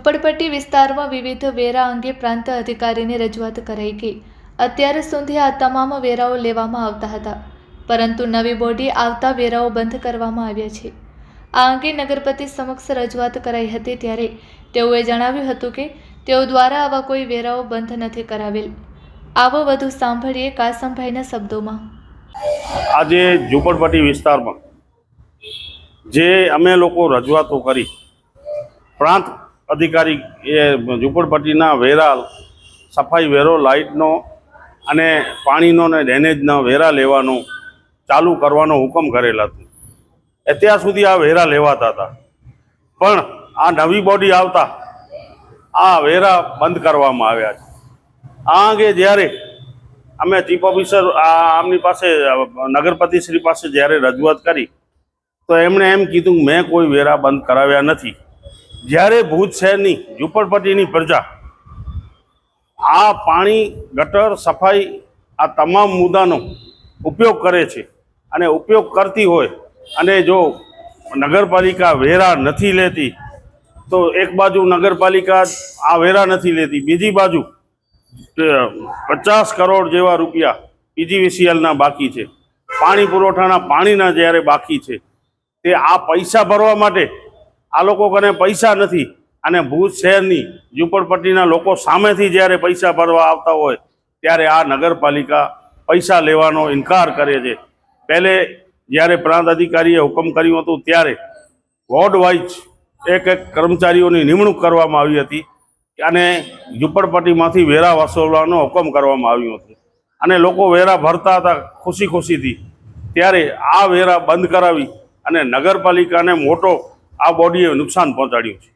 ઝૂંપડપટ્ટી વિસ્તારમાં વિવિધ વેરા અંગે પ્રાંત અધિકારીને રજૂઆત કરાઈ ગઈ। અત્યાર સુધી આ તમામ વેરાઓ લેવામાં આવતા હતા, પરંતુ નવી બોડી આવતા વેરાઓ બંધ કરવામાં આવ્યા છે। આ અંગે નગરપતિ સમક્ષ રજૂઆત કરાઈ હતી, ત્યારે તેઓએ જણાવ્યું હતું કે તેઓ દ્વારા આવા કોઈ વેરાઓ બંધ નથી કરાવેલ। આવો વધુ સાંભળીએ કાસમભાઈના શબ્દોમાં। આજે ઝૂંપડપટ્ટી વિસ્તારમાં જે અમે લોકો રજૂઆતો કરી, પ્રાંત અધિકારી એ ઝૂંપડપટ્ટીના વેરા, સફાઈ વેરો, લાઇટનો અને પાણીનો ને ડ્રેનેજના વેરા લેવાનો ચાલુ કરવાનો હુકમ કરેલ હતો। અત્યાર સુધી આ વેરા લેવાતા હતા, પણ આ નવી બોડી આવતા આ વેરા બંધ કરવામાં આવ્યા છે। આ અંગે જ્યારે અમે ચીફ ઓફિસર આમની પાસે નગરપતિ શ્રી પાસે જ્યારે રજૂઆત કરી તો એમણે એમ કીધું કે મેં કોઈ વેરા બંધ કરાવ્યા નથી। જ્યારે ભુજ શહેરની ઝૂંપડપટ્ટીની પ્રજા આ પાણી, ગટર, સફાઈ આ તમામ મુદ્દાનો ઉપયોગ કરે છે અને ઉપયોગ કરતી હોય અને જો નગરપાલિકા વેરા નથી લેતી તો એક બાજુ નગરપાલિકા આ વેરા નથી લેતી, બીજી બાજુ 50 કરોડ જેવા રૂપિયા પીજીવીસીએલના બાકી છે, પાણી પુરવઠાના પાણીના જ્યારે બાકી છે, તે આ પૈસા ભરવા માટે આ લોકો કને પૈસા નથી અને ભુજ શહેરની ઝૂંપડપટ્ટીના લોકો સામેથી જ્યારે પૈસા ભરવા આવતા હોય ત્યારે આ નગરપાલિકા પૈસા લેવાનો ઇનકાર કરે છે। પહેલે જ્યારે પ્રાંત અધિકારીએ હુકમ કર્યું હતું ત્યારે વોર્ડ વાઇઝ એક કર્મચારીઓની નિમણૂક કરવામાં આવી હતી અને ઝૂંપડપટ્ટીમાંથી વેરા વસૂલવાનો હુકમ કરવામાં આવ્યો હતો અને લોકો વેરા ભરતા હતા ખુશી ખુશીથી। ત્યારે આ વેરા બંધ કરાવી અને નગરપાલિકાને મોટો આ બોડીએ નુકસાન પહોંચાડ્યું છે।